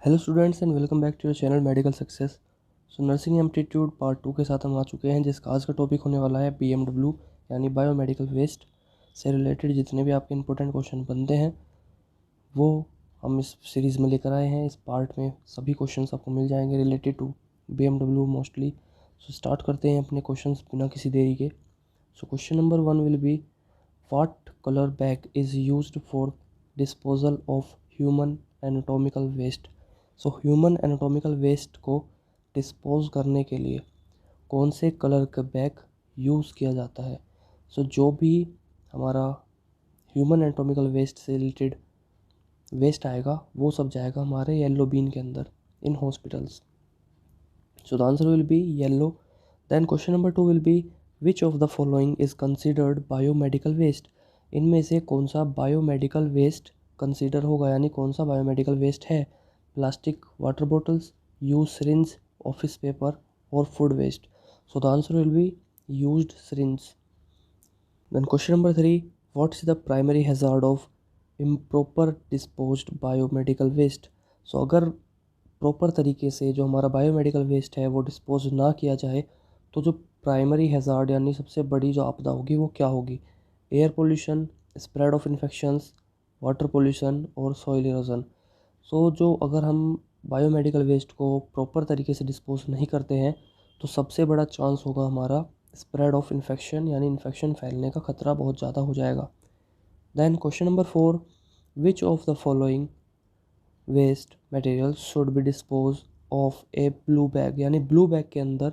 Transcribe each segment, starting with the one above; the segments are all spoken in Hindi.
Hello students and welcome back to your channel medical success. So nursing aptitude part 2 के साथ हम आ चुके हैं, जिसका आज का टॉपिक होने वाला है BMW यानी बायोमेडिकल वेस्ट से रिलेटेड जितने भी आपके इंपॉर्टेंट क्वेश्चन बनते हैं वो हम इस सीरीज़ में लेकर आए हैं। इस पार्ट में सभी क्वेश्चंस आपको मिल जाएंगे related to BMW mostly. So start करते हैं अपने क्वेश्चंस बिना किसी देरी के। So question number 1 will be what colour bag is used for disposal of human anatomical waste. So human anatomical waste को डिस्पोज करने के लिए कौन से कलर का बैग यूज़ किया जाता है। सो जो भी हमारा ह्यूमन एनाटॉमिकल वेस्ट से रिलेटेड वेस्ट आएगा वो सब जाएगा हमारे येलो बीन के अंदर in hospitals. So the answer will be yellow. Then question number 2 will be which of the following is considered biomedical waste. इनमें से कौन सा बायोमेडिकल वेस्ट कंसिडर होगा, यानी कौन सा बायोमेडिकल वेस्ट है। Plastic water bottles, use syringe, office paper और food waste. So the answer will be used syringe. Then question number 3 what is the primary hazard of improper disposed biomedical waste. So अगर प्रॉपर तरीके से जो हमारा बायोमेडिकल वेस्ट है वो डिस्पोज ना किया जाए तो जो प्राइमरी हैजार्ड यानी सबसे बड़ी जो आपदा होगी वो क्या होगी। Air pollution, spread of infections, water pollution और सॉइल इरोजन। सो जो अगर हम बायोमेडिकल वेस्ट को प्रॉपर तरीके से डिस्पोज नहीं करते हैं तो सबसे बड़ा चांस होगा हमारा स्प्रेड ऑफ इन्फेक्शन, यानी इन्फेक्शन फैलने का खतरा बहुत ज़्यादा हो जाएगा। Then question number 4 which of the following waste material should be dispose of a blue bag, यानी ब्लू बैग के अंदर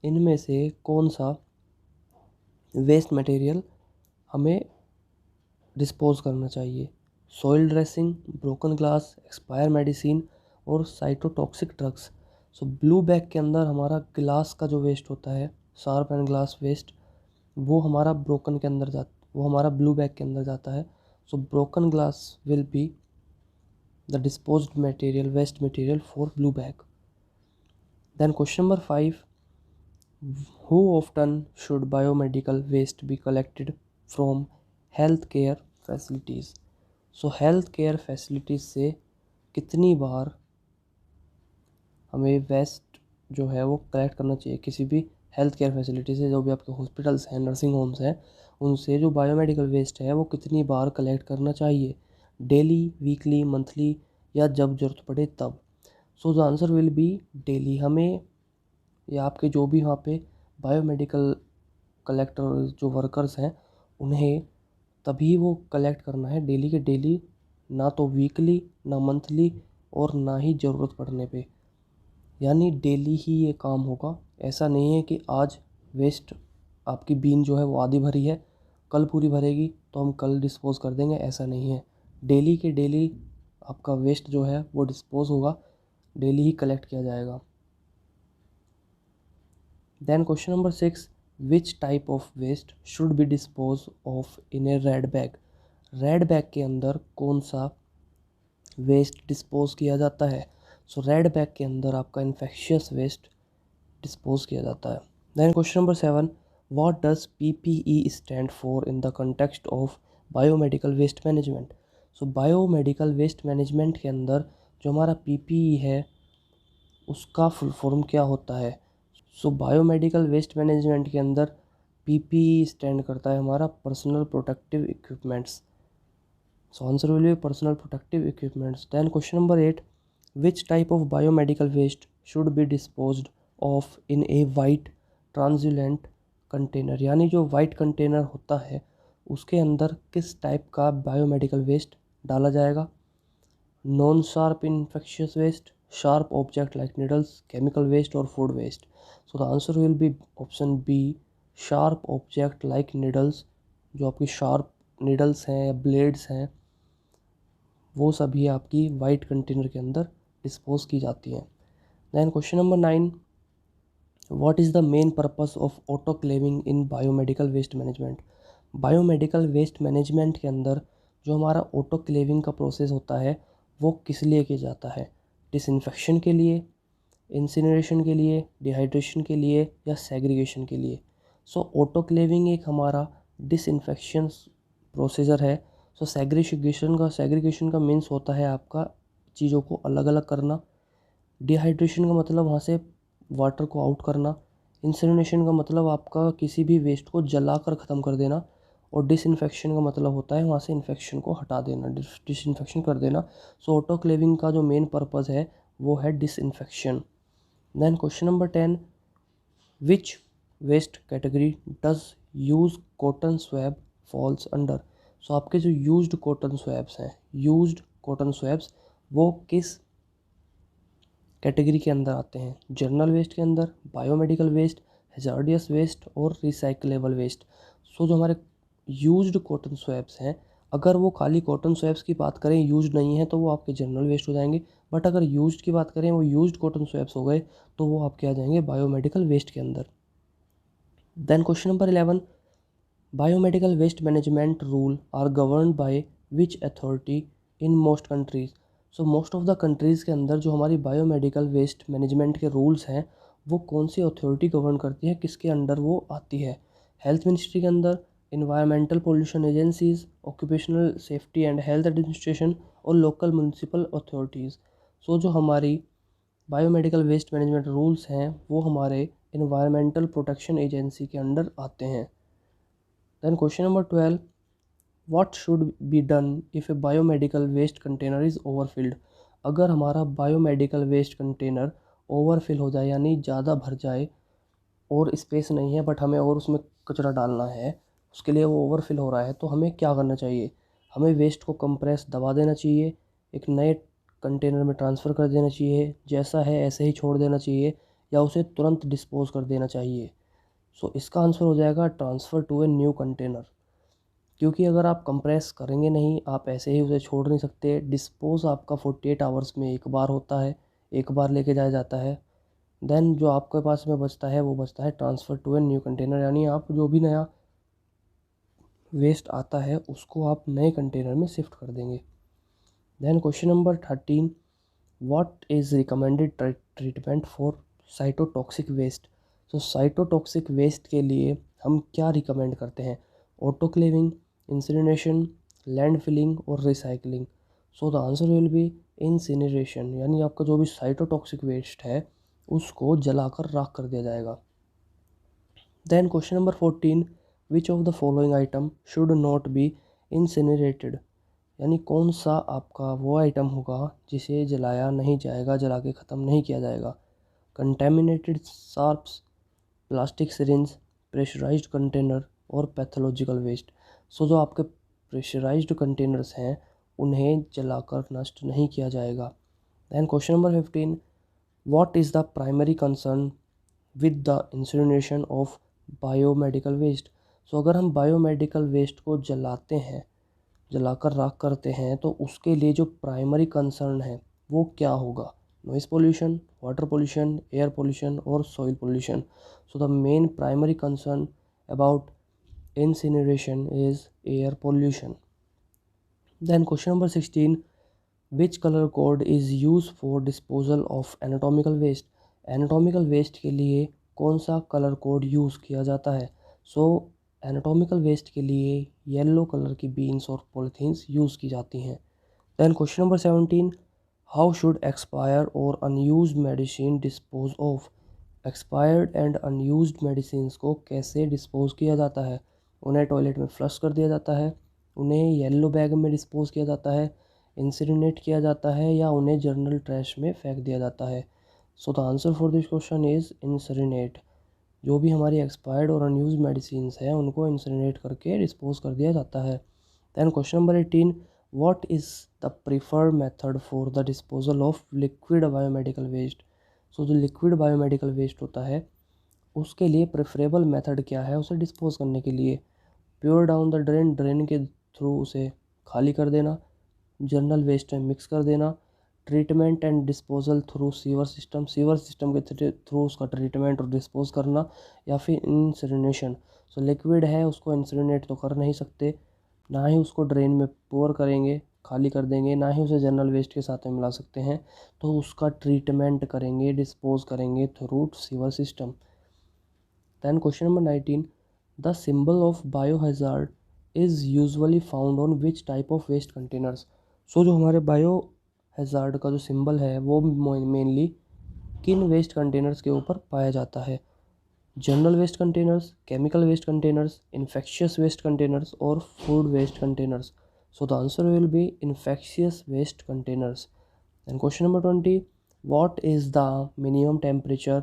इनमें से कौन सा वेस्ट मटेरियल हमें डिस्पोज करना चाहिए। Soil dressing, broken glass, expire medicine और cytotoxic drugs. So blue bag के अंदर हमारा ग्लास का जो वेस्ट होता है, शार्प एंड ग्लास वेस्ट, वो हमारा वो हमारा ब्लू बैग के अंदर जाता है। So broken glass will be the disposed material, waste material for blue bag. Then question number 5 who often should biomedical waste be collected from healthcare facilities। so healthcare facilities से कितनी बार हमें वेस्ट जो है वो कलेक्ट करना चाहिए। किसी भी हेल्थ केयर फैसिलिटी से, जो भी आपके हॉस्पिटल्स हैं, नर्सिंग होम्स हैं, उनसे जो बायोमेडिकल वेस्ट है वो कितनी बार कलेक्ट करना चाहिए। डेली, वीकली, मंथली या जब ज़रूरत पड़े तब। सो the answer will B daily. हमें या आपके जो भी वहाँ पे बायोमेडिकल कलेक्टर जो वर्कर्स हैं उन्हें तभी वो कलेक्ट करना है डेली के डेली, ना तो वीकली, ना मंथली और ना ही ज़रूरत पड़ने पे, यानी डेली ही ये काम होगा। ऐसा नहीं है कि आज वेस्ट आपकी बीन जो है वो आधी भरी है, कल पूरी भरेगी तो हम कल डिस्पोज़ कर देंगे, ऐसा नहीं है। डेली के डेली आपका वेस्ट जो है वो डिस्पोज़ होगा, डेली ही कलेक्ट किया जाएगा। Then question number 6 which type of waste should be dispose of in a red bag. Red bag के अंदर कौन सा वेस्ट डिस्पोज किया जाता है। सो रेड बैग के अंदर आपका इन्फेक्शियस वेस्ट डिस्पोज किया जाता है। Then question number 7 what does PPE stand for in the context of biomedical waste management. So biomedical waste management के अंदर जो हमारा PPE है उसका फुल फॉर्म क्या होता है। सो बायोमेडिकल वेस्ट मैनेजमेंट के अंदर PPE स्टैंड करता है हमारा personal protective equipments. So answer will be personal protective equipments. Then question number 8 which type of biomedical waste should be disposed of in a white translucent container, यानी जो वाइट कंटेनर होता है उसके अंदर किस टाइप का बायोमेडिकल वेस्ट डाला जाएगा। Non sharp infectious waste, sharp object like needles, chemical waste और food waste. So the answer will be option B sharp object like needles. जो आपकी शार्प नीडल्स हैं या ब्लेड्स हैं वो सभी आपकी वाइट कंटेनर के अंदर डिस्पोज की जाती हैं। Then question number 9 what is the main purpose of autoclaving in biomedical waste management. Biomedical waste management के अंदर जो हमारा ऑटोक्लेविंग का प्रोसेस होता है वो किस लिए किया जाता है। डिसइंफेक्शन के लिए, इंसिनरेशन के लिए, डिहाइड्रेशन के लिए या सेग्रीगेशन के लिए। सो ऑटोक्लेविंग एक हमारा डिसइंफेक्शन प्रोसीजर है। सो सेग्रीगेशन का मीन्स होता है आपका चीज़ों को अलग अलग करना। डिहाइड्रेशन का मतलब वहाँ से वाटर को आउट करना। इंसिनरेशन का मतलब आपका किसी भी वेस्ट को जलाकर ख़त्म कर देना। और डिसइंफेक्शन का मतलब होता है वहाँ से इन्फेक्शन को हटा देना, डिसइंफेक्शन कर देना। सो ऑटोक्लेविंग का जो मेन पर्पज़ है वो है disinfection. Then question number 10, which waste category does use cotton swab falls under. So आपके जो यूज्ड कॉटन स्वैब्स हैं, यूज्ड कॉटन स्वैब्स वो किस कैटेगरी के अंदर आते हैं? जर्नल वेस्ट के अंदर, बायोमेडिकल वेस्ट, हैजार्डियस वेस्ट और रिसाइक्लेबल वेस्ट। सो जो हमारे यूज्ड कॉटन स्वैब्स हैं, अगर वो खाली कॉटन स्वैब्स की बात करें, यूज्ड नहीं है, तो वो आपके जर्नल वेस्ट हो जाएंगे। बट अगर यूज्ड की बात करें, वो यूज्ड कॉटन स्वैब्स हो गए, तो वो आपके आ जाएंगे बायोमेडिकल वेस्ट के अंदर। Then question number 11, biomedical waste management rule are governed by which authority in most countries. So most of the countries के अंदर जो हमारी बायोमेडिकल वेस्ट मैनेजमेंट के रूल्स हैं वो कौन सी अथॉरिटी गवर्न करती है, किसके अंडर वो आती है? हेल्थ मिनिस्ट्री के अंदर, environmental pollution agencies, occupational safety and health administration और लोकल म्यूनसिपल अथॉरिटीज़। सो जो हमारी बायोमेडिकल वेस्ट मैनेजमेंट रूल्स हैं वो हमारे इन्वायरमेंटल प्रोटेक्शन एजेंसी के अंडर आते हैं। Then question number 12, what should be done if a biomedical waste container is overfilled. अगर हमारा बायोमेडिकल वेस्ट कंटेनर ओवरफिल हो जाए यानी ज़्यादा भर जाए और स्पेस नहीं है बट हमें और उसमें कचरा डालना है, उसके लिए वो ओवरफिल हो रहा है, तो हमें क्या करना चाहिए? हमें वेस्ट को कंप्रेस दबा देना चाहिए, एक नए कंटेनर में ट्रांसफ़र कर देना चाहिए, जैसा है ऐसे ही छोड़ देना चाहिए, या उसे तुरंत डिस्पोज कर देना चाहिए? सो इसका आंसर हो जाएगा transfer to a new container. क्योंकि अगर आप कंप्रेस करेंगे नहीं, आप ऐसे ही उसे छोड़ नहीं सकते। डिस्पोज आपका 48 आवर्स में एक बार होता है, एक बार लेके जाया जाता है। देन जो आपके पास में बचता है वो बचता है transfer to a new container, यानी आप जो भी नया वेस्ट आता है उसको आप नए कंटेनर में शिफ्ट कर देंगे। Then question number 13, what is recommended treatment for cytotoxic waste. So cytotoxic waste के लिए हम क्या रिकमेंड करते हैं? ऑटोक्लेविंग, इंसिनरेशन, लैंड फिलिंग और recycling. So the answer will be incineration, यानी आपका जो भी साइटोटॉक्सिक वेस्ट है उसको जलाकर राख कर दिया जाएगा। Then question number 14, which of the following item should not be incinerated. यानी कौन सा आपका वो आइटम होगा जिसे जलाया नहीं जाएगा, जला के ख़त्म नहीं किया जाएगा? Contaminated sharps, plastic syringe, pressurised container और पैथोलॉजिकल वेस्ट। सो जो आपके प्रेशराइज्ड कंटेनर्स हैं उन्हें जलाकर नष्ट नहीं किया जाएगा। Then question number 15, what is the primary concern with the incineration of biomedical waste. So अगर हम बायोमेडिकल वेस्ट को जलाते हैं, जलाकर राख करते हैं, तो उसके लिए जो प्राइमरी कंसर्न है वो क्या होगा? Noise pollution, water pollution, air pollution और soil pollution. So the main primary concern about incineration is air pollution. Then question number 16, which color code is used for disposal of anatomical waste। anatomical waste के लिए कौन सा कलर कोड यूज़ किया जाता है? सो एनाटॉमिकल वेस्ट के लिए येलो कलर की बीन्स और पॉलीथीन्स यूज़ की जाती हैं। Then question number 17, how should expire और unused medicine dispose off. Expired and unused medicine को कैसे डिस्पोज किया जाता है? उन्हें टॉयलेट में फ्लश कर दिया जाता है, उन्हें येलो बैग में डिस्पोज किया जाता है, इंसिनरेट किया जाता है, या उन्हें जर्नल ट्रैश में फेंक दिया जाता है? So the answer for this question is incinerate. जो भी हमारी एक्सपायर्ड और अनयूज्ड मेडिसिन हैं उनको इंसिनरेट करके डिस्पोज कर दिया जाता है। Then question number 18, what is the preferred method for the disposal of liquid biomedical waste. So जो लिक्विड बायोमेडिकल वेस्ट होता है उसके लिए प्रेफरेबल मेथड क्या है उसे डिस्पोज करने के लिए? Pure down the drain, drain के थ्रू उसे खाली कर देना, जर्नल वेस्ट में मिक्स कर देना, treatment and disposal through sewer system, sewer system के थ्रू उसका ट्रीटमेंट और डिस्पोज करना, या फिर इंसिनरेशन। सो लिक्विड है उसको इंसिनरेट तो कर नहीं सकते, ना ही उसको ड्रेन में पोर करेंगे, खाली कर देंगे, ना ही उसे जर्नल वेस्ट के साथ में मिला सकते हैं, तो उसका ट्रीटमेंट करेंगे, डिस्पोज करेंगे through sewer system. Then question number 19, the symbol of biohazard is usually found on which type of waste containers. So जो हमारे बायो हैज़ार्ड का जो सिंबल है वो मेनली किन वेस्ट कंटेनर्स के ऊपर पाया जाता है? General waste containers, chemical waste containers, infectious waste containers और food waste containers. So the answer will be infectious waste containers. Then question number 20, what is the minimum temperature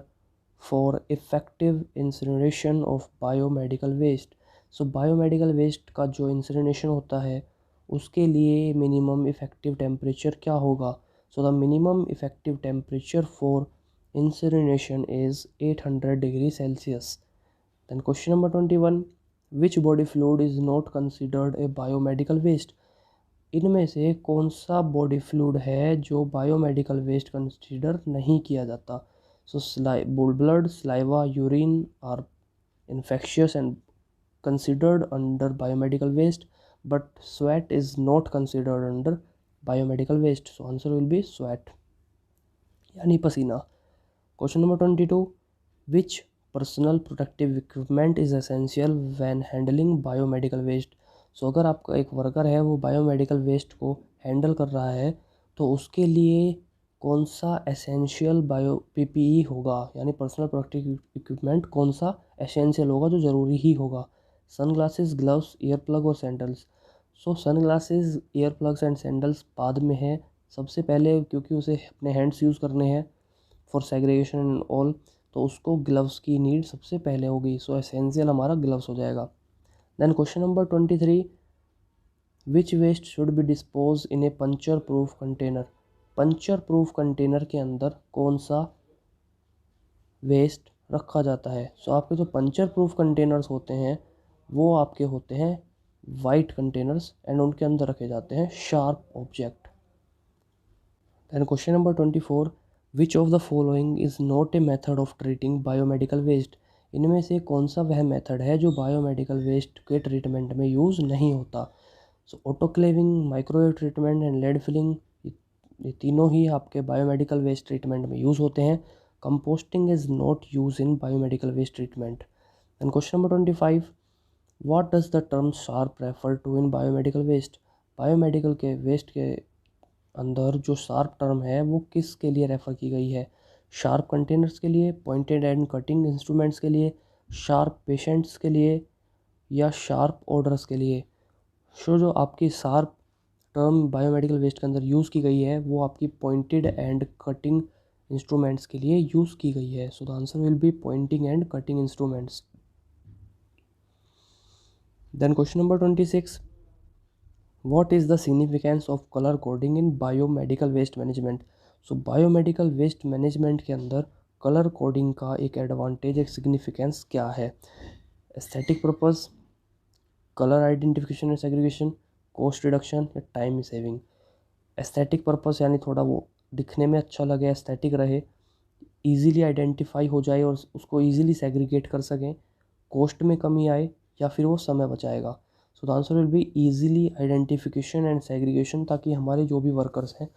for effective incineration of biomedical waste? So biomedical waste का जो incineration होता है उसके लिए minimum effective temperature क्या होगा? So the minimum effective temperature for incineration is 800 degrees Celsius. Then question number 21, which body fluid is not considered a biomedical waste? इनमें से कौन सा बॉडी फ्लूइड है जो बायोमेडिकल वेस्ट कंसीडर नहीं किया जाता? So blood, saliva, urine are infectious and considered under biomedical waste, but sweat is not considered under biomedical waste. So answer will be sweat यानी पसीना. Question number 22, which personal protective equipment is essential when handling biomedical waste? सो अगर आपका एक वर्कर है वो बायोमेडिकल वेस्ट को हैंडल कर रहा है तो उसके लिए कौन सा एसेंशियल बायो पीपीई होगा, यानी पर्सनल प्रोटेक्टिव इक्विपमेंट कौन सा एसेंशियल होगा जो ज़रूरी ही होगा? Sunglasses, gloves, ear plug और sandals. So sunglasses, ear plugs and sandals बाद में है. सबसे पहले क्योंकि उसे अपने हैंड्स यूज़ करने हैं फॉर सेग्रीगेशन एंड ऑल, तो उसको ग्लव्स की नीड सबसे पहले होगी. सो एसेंशियल हमारा ग्लव्स हो जाएगा. Then question number 23, which waste should be dispose in a puncture proof container? Puncture proof container के अंदर कौन सा वेस्ट रखा जाता है? सो आपके जो पंचर प्रूफ कंटेनर्स होते हैं वो आपके होते हैं वाइट कंटेनर्स एंड उनके अंदर रखे जाते हैं sharp object. Then question number 24, which of the following is not a method of treating biomedical waste? इनमें से कौन सा वह मेथड है जो बायोमेडिकल वेस्ट के ट्रीटमेंट में यूज़ नहीं होता? So autoclaving, microwave treatment and landfilling, ये तीनों ही आपके बायोमेडिकल वेस्ट ट्रीटमेंट में यूज़ होते हैं. Composting is not use in biomedical waste treatment. And question number 25, what does the term sharp refer to in biomedical waste? Biomedical के वेस्ट के अंदर जो शार्प टर्म है वो किस के लिए रेफ़र की गई है? शार्प कंटेनर्स के लिए, पॉइंटेड एंड कटिंग इंस्ट्रूमेंट्स के लिए, शार्प पेशेंट्स के लिए या शार्प ऑर्डर्स के लिए? जो आपकी शार्प टर्म बायोमेडिकल वेस्ट के अंदर यूज़ की गई है वो आपकी पॉइंटेड एंड कटिंग इंस्ट्रूमेंट्स के लिए यूज़ की गई है. So the answer will be pointing and cutting instruments. Then question number 26, what is the significance of color coding in biomedical waste management? So biomedical waste management के अंदर कलर कोडिंग का एक एडवांटेज, एक सिग्निफिकेंस क्या है? Aesthetic purpose, colour identification and segregation, cost reduction या टाइम सेविंग? एस्थेटिक पर्पस यानी थोड़ा वो दिखने में अच्छा लगे, एस्थेटिक रहे, ईजीली आइडेंटिफाई हो जाए और उसको ईजीली सेग्रीगेट कर सकें, कॉस्ट में कमी आए या फिर वो समय बचाएगा? सो the answer will B easily identification and segregation, ताकि हमारे जो भी वर्कर्स हैं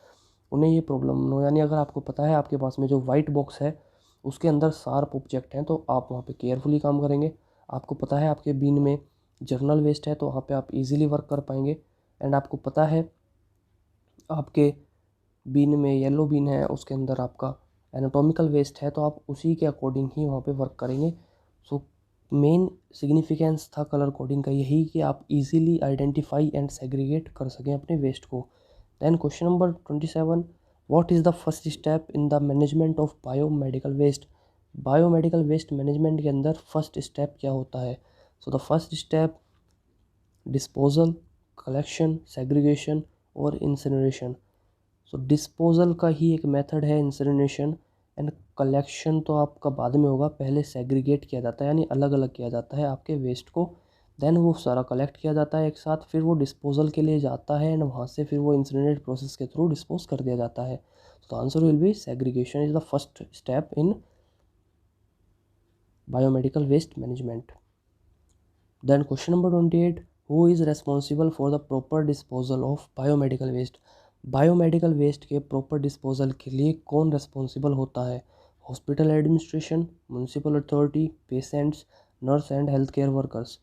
उन्हें ये प्रॉब्लम न हो. यानी अगर आपको पता है आपके पास में जो वाइट बॉक्स है उसके अंदर शार्प ऑब्जेक्ट हैं तो आप वहाँ पे केयरफुली काम करेंगे. आपको पता है आपके बिन में जर्नल वेस्ट है तो वहाँ पे आप इजीली वर्क कर पाएंगे. एंड आपको पता है आपके बिन में येलो बिन है उसके अंदर आपका एनाटॉमिकल वेस्ट है तो आप उसी के अकॉर्डिंग ही वहाँ पे वर्क करेंगे. सो मेन सिग्निफिकेंस था कलर कोडिंग का यही कि आप इजीली आइडेंटिफाई एंड सेग्रीगेट कर सकें अपने वेस्ट को. Then question number 27, what is the first step in the management of biomedical waste? Biomedical waste management के अंदर फर्स्ट स्टेप क्या होता है? So the first step disposal, collection, segregation और इंसिनरेशन. सो डिस्पोजल का ही एक मेथड है इंसिनरेशन, एंड कलेक्शन तो आपका बाद में होगा. पहले सेग्रीगेट किया जाता है यानी अलग अलग किया जाता है आपके वेस्ट को, देन वो सारा कलेक्ट किया जाता है एक साथ, फिर वो डिस्पोजल के लिए जाता है एंड वहाँ से फिर वो इंसिनरेट प्रोसेस के थ्रू डिस्पोज कर दिया जाता है. तो answer will be segregation is the first step in biomedical waste management. Then question number 28, who is responsible for the proper disposal of biomedical waste? Biomedical waste के प्रॉपर डिस्पोजल के लिए कौन रेस्पॉन्सिबल होता है? Hospital administration, municipal authority, patients, nurse and health care workers?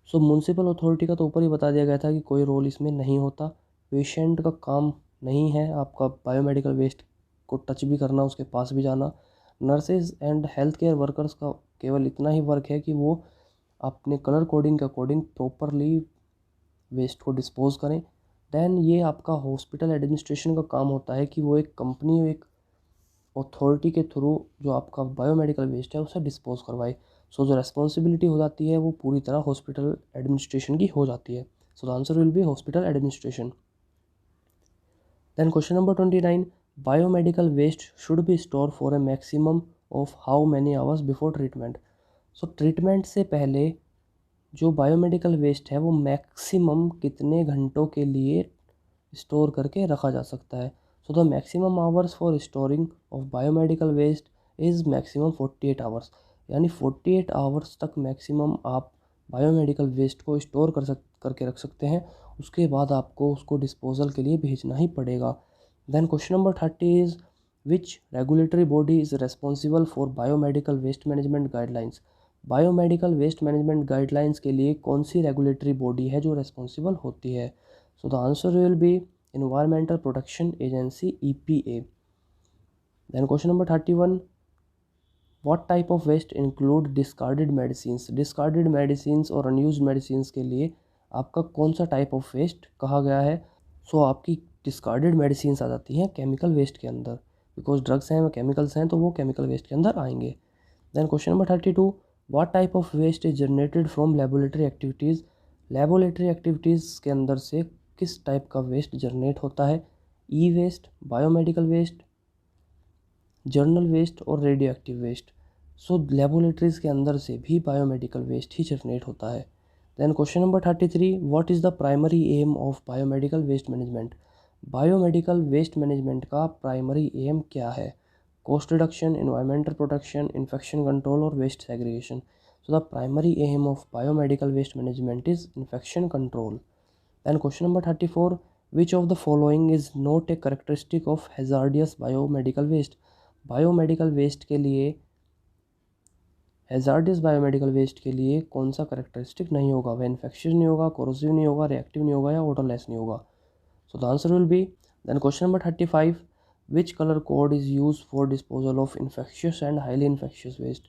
So municipal authority का तो ऊपर ही बता दिया गया था कि कोई रोल इसमें नहीं होता. पेशेंट का काम नहीं है आपका बायोमेडिकल वेस्ट को टच भी करना, उसके पास भी जाना। Nurses and health care workers का केवल इतना ही वर्क है कि वो अपने कलर कोडिंग के अकॉर्डिंग प्रॉपरली वेस्ट को डिस्पोज करें। देन ये आपका हॉस्पिटल एडमिनिस्ट्रेशन का काम होता है कि वो एक कंपनी, एक अथॉरिटी के थ्रू जो आपका बायोमेडिकल वेस्ट है उसे डिस्पोज करवाए। सो जो रेस्पॉन्सिबिलिटी हो जाती है वो पूरी तरह हॉस्पिटल एडमिनिस्ट्रेशन की हो जाती है। So the answer will B hospital administration. Then question number 29, biomedical waste should be stored for a maximum of how many hours before treatment? So treatment से पहले जो बायोमेडिकल वेस्ट है वो मैक्सिमम कितने घंटों के लिए स्टोर करके रखा जा सकता है? So the maximum hours for storing of biomedical waste is maximum 48 hours. यानी 48 आवर्स तक मैक्सिमम आप बायोमेडिकल वेस्ट को स्टोर करके रख सकते हैं। उसके बाद आपको उसको डिस्पोजल के लिए भेजना ही पड़ेगा। Then question number 30 is which regulatory body is responsible for biomedical waste management guidelines? Biomedical waste management guidelines के लिए कौन सी रेगुलेटरी बॉडी है जो रेस्पॉन्सिबल होती है? So the answer will B Environmental Protection Agency, EPA. Then question number 31, what type of waste include discarded medicines? Discarded medicines और unused medicines के लिए आपका कौन सा टाइप ऑफ वेस्ट कहा गया है? सो आपकी डिस्कार्डेड मेडिसिन्स आ जाती हैं केमिकल वेस्ट के अंदर, बिकॉज ड्रग्स हैं, केमिकल्स हैं, तो वो केमिकल वेस्ट के अंदर आएंगे। Then question number 32, what type of waste is generated from laboratory activities? Laboratory activities के अंदर से किस टाइप का वेस्ट जनरेट होता है? E waste, biomedical waste, general waste और radioactive waste. So laboratories के अंदर से भी बायोमेडिकल वेस्ट ही जनरेट होता है। Then question number 33, what is the primary aim of biomedical waste management? Biomedical waste management का प्राइमरी एम क्या है? Cost reduction, environmental protection, infection control और waste segregation. So the primary aim of biomedical waste management is infection control. Then question number 34, which of the following is not a characteristic of hazardous biomedical waste? Biomedical waste के लिए, हैज़ार्डियस बायोमेडिकल वेस्ट के लिए कौन सा करेक्टरिस्टिक नहीं होगा? वह इन्फेक्शियस नहीं होगा, कोरोसिव नहीं होगा, रिएक्टिव नहीं होगा या ओडरलेस नहीं होगा। So the answer will be, then question number 35, which colour code is use for disposal of infectious and highly infectious waste?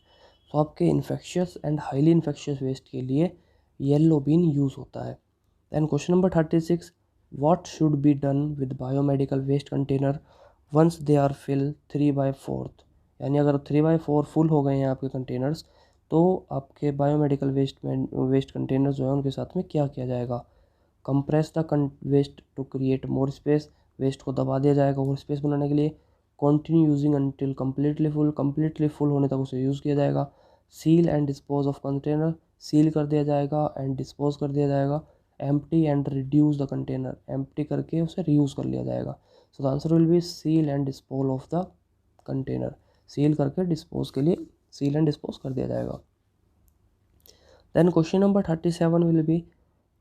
तो आपके infectious and highly infectious waste के लिए येलो बीन यूज़ होता है। Then question number 36, what should be done with biomedical waste container once they are filled 3/4? यानी अगर 3/4 फुल हो गए हैं आपके कंटेनर्स, तो आपके बायोमेडिकल वेस्ट कंटेनर जो है उनके साथ में क्या किया जाएगा? Compress the waste to create more space, waste को दबा दिया जाएगा और स्पेस बनाने के लिए। Continue using until completely full होने तक उसे यूज़ किया जाएगा। Seal and dispose of container, seal कर दिया जाएगा एंड डिस्पोज कर दिया जाएगा। Empty and reduce the container, empty करके उसे रीयूज़ कर लिया जाएगा। So the answer will be seal and dispose of the container, seal करके डिस्पोज के लिए सील एंड डिस्पोज कर दिया जाएगा। Then question number 37 will be,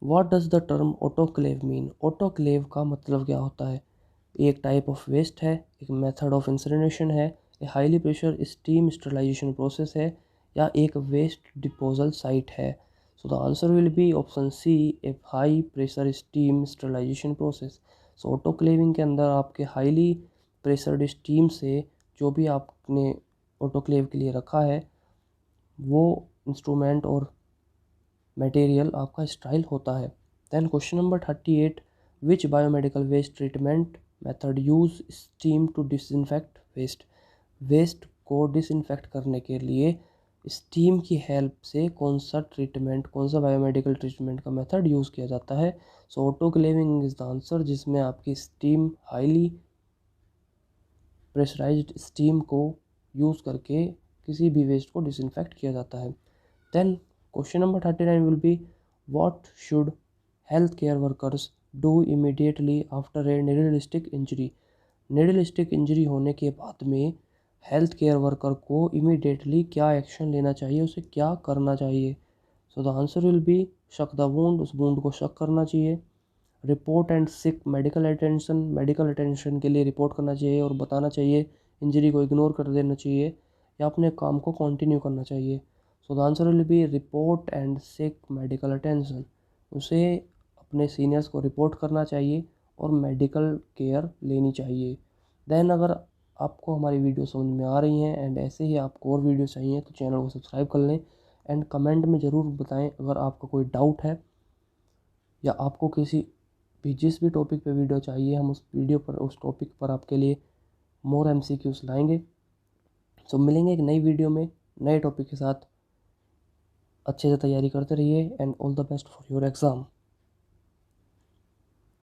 what does the term autoclave mean? Autoclave का मतलब क्या होता है? एक टाइप ऑफ वेस्ट है, एक मेथड ऑफ इंसिनरेशन है, एक highly pressure steam sterilisation process है, या एक वेस्ट डिपोजल साइट है? So the answer will be option C, a high pressure steam sterilisation process. So autoclaving के अंदर आपके हाईली प्रेशर्ड स्टीम से जो भी आपने ऑटोक्लेव के लिए रखा है वो इंस्ट्रूमेंट और मटेरियल आपका स्टाइल होता है। Then question number 38, which biomedical waste treatment method use steam to disinfect waste? Waste को डिसइंफेक्ट करने के लिए स्टीम की हेल्प से कौन सा ट्रीटमेंट, कौन सा बायोमेडिकल ट्रीटमेंट का मेथड यूज़ किया जाता है? So autoclaving is the answer, जिसमें आपकी स्टीम, हाईली प्रेशराइज्ड स्टीम को यूज़ करके किसी भी वेस्ट को डिसइंफेक्ट किया जाता है। Then question number 39 will be, what should health care workers do immediately after a needlestick injury? Needlestick injury होने के बाद में हेल्थ केयर वर्कर को इमीडिएटली क्या एक्शन लेना चाहिए, उसे क्या करना चाहिए? सो द आंसर विल बी शक द वुंड, उस वुंड को शक करना चाहिए। Report and sick medical attention, medical attention के लिए रिपोर्ट करना चाहिए और बताना चाहिए, इंजरी को इग्नोर कर देना चाहिए या अपने काम को कंटिन्यू करना चाहिए। सो the answer will B report and sick medical attention, उसे अपने सीनियर्स को रिपोर्ट करना चाहिए और मेडिकल केयर लेनी चाहिए। देन अगर आपको हमारी वीडियो समझ में आ रही हैं एंड ऐसे ही आपको और वीडियो चाहिए तो चैनल को सब्सक्राइब कर लें एंड कमेंट में ज़रूर बताएं अगर आपका कोई डाउट है या आपको किसी भी जिस भी टॉपिक पे वीडियो चाहिए, हम उस टॉपिक पर आपके लिए मोर MCQs लाएंगे। सो मिलेंगे एक नई वीडियो में नए टॉपिक के साथ। अच्छे से तैयारी करते रहिए and all the best for your exam.